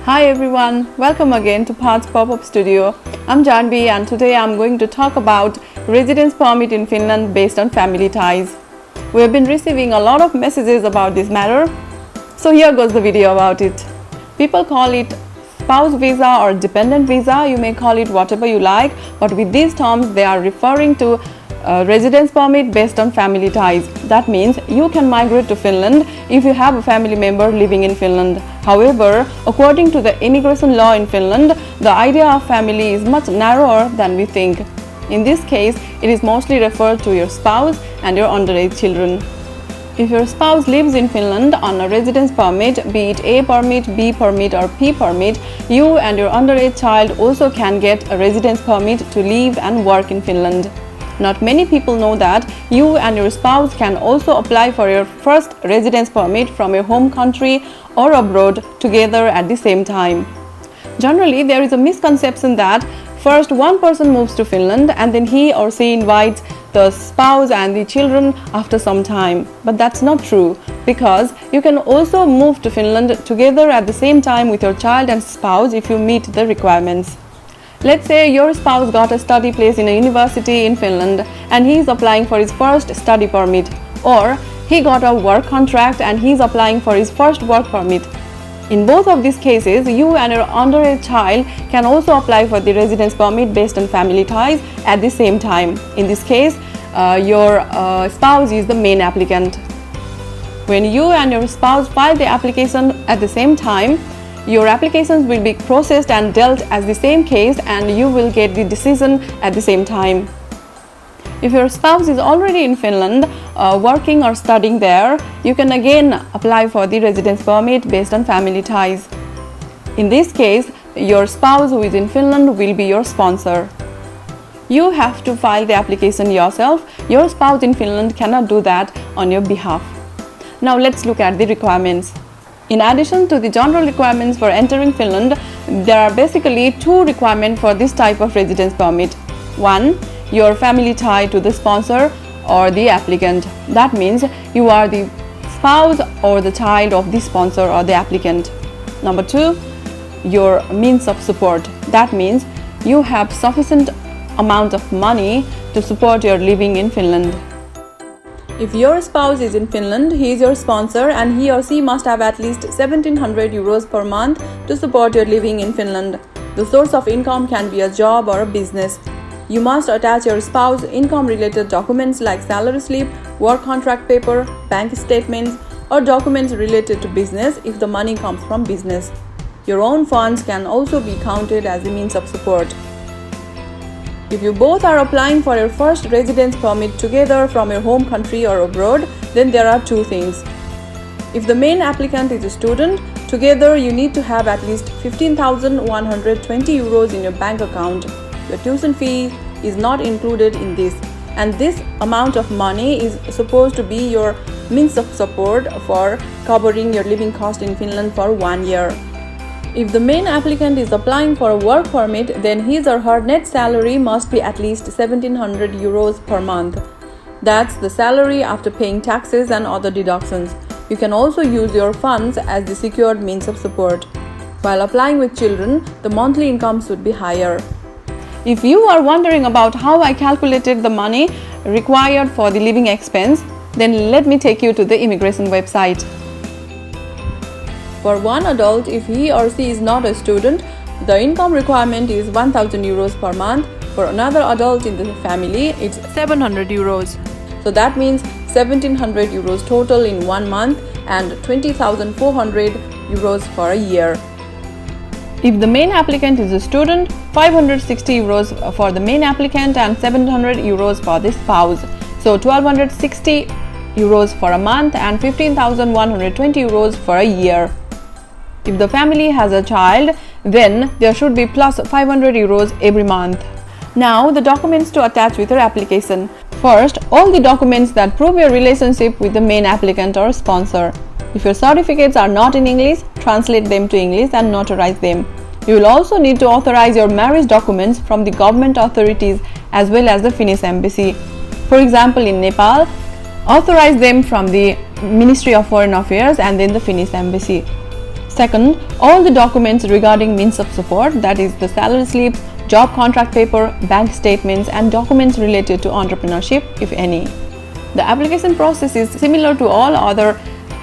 Hi everyone, welcome again to Paarth's pop-up studio. I'm Janvi and today I'm going to talk about residence permit in Finland based on family ties. We have been receiving a lot of messages about this matter, so here goes the video about it. People call it spouse visa or dependent visa, you may call it whatever you like, but with these terms they are referring to residence permit based on family ties. That means you can migrate to Finland if you have a family member living in Finland. However, according to the immigration law in Finland, the idea of family is much narrower than we think. In this case, it is mostly referred to your spouse and your underage children. If your spouse lives in Finland on a residence permit, be it A permit, B permit or P permit, you and your underage child also can get a residence permit to live and work in Finland. Not many people know that you and your spouse can also apply for your first residence permit from your home country or abroad together at the same time. Generally, there is a misconception that first one person moves to Finland and then he or she invites the spouse and the children after some time. But that's not true, because you can also move to Finland together at the same time with your child and spouse if you meet the requirements. Let's say your spouse got a study place in a university in Finland and he is applying for his first study permit, or he got a work contract and he is applying for his first work permit. In both of these cases, you and your underage child can also apply for the residence permit based on family ties at the same time. In this case, your spouse is the main applicant. When you and your spouse file the application at the same time, your applications will be processed and dealt as the same case and you will get the decision at the same time. If your spouse is already in Finland, working or studying there, you can again apply for the residence permit based on family ties. In this case, your spouse who is in Finland will be your sponsor. You have to file the application yourself. Your spouse in Finland cannot do that on your behalf. Now let's look at the requirements. In addition to the general requirements for entering Finland, there are basically two requirements for this type of residence permit. One, your family tie to the sponsor or the applicant. That means you are the spouse or the child of the sponsor or the applicant. Number two, your means of support. That means you have sufficient amount of money to support your living in Finland. If your spouse is in Finland, he is your sponsor and he or she must have at least 1700 euros per month to support your living in Finland. The source of income can be a job or a business. You must attach your spouse's income-related documents like salary slip, work contract paper, bank statements, or documents related to business if the money comes from business. Your own funds can also be counted as a means of support. If you both are applying for your first residence permit together from your home country or abroad, then there are two things. If the main applicant is a student, together you need to have at least 15,120 euros in your bank account. Your tuition fee is not included in this, and this amount of money is supposed to be your means of support for covering your living cost in Finland for 1 year. If the main applicant is applying for a work permit, then his or her net salary must be at least 1700 euros per month. That's the salary after paying taxes and other deductions. You can also use your funds as the secured means of support. While applying with children, the monthly income should be higher. If you are wondering about how I calculated the money required for the living expense, then let me take you to the immigration website. For one adult, if he or she is not a student, the income requirement is 1000 euros per month. For another adult in the family, it's 700 euros. So that means 1700 euros total in 1 month and 20,400 euros for a year. If the main applicant is a student, 560 euros for the main applicant and 700 euros for the spouse. So 1260 euros for a month and 15,120 euros for a year. If the family has a child, then there should be plus 500 euros every month. Now, the documents to attach with your application. First, all the documents that prove your relationship with the main applicant or sponsor. If your certificates are not in English, translate them to English and notarize them. You will also need to authorize your marriage documents from the government authorities as well as the Finnish embassy. For example, in Nepal, authorize them from the Ministry of Foreign Affairs and then the Finnish embassy. Second, all the documents regarding means of support, that is the salary slips, job contract paper, bank statements and documents related to entrepreneurship, if any. The application process is similar to all other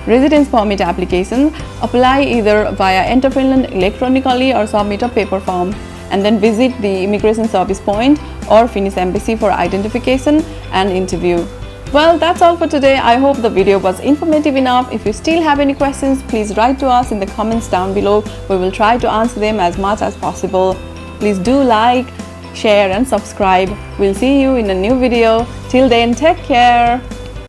residence permit applications. Apply either via Enter Finland electronically or submit a paper form, and then visit the immigration service point or Finnish embassy for identification and interview. Well, that's all for today. I hope the video was informative enough. If you still have any questions, please write to us in the comments down below. We will try to answer them as much as possible. Please do like, share and subscribe. We'll see you in a new video. Till then, take care.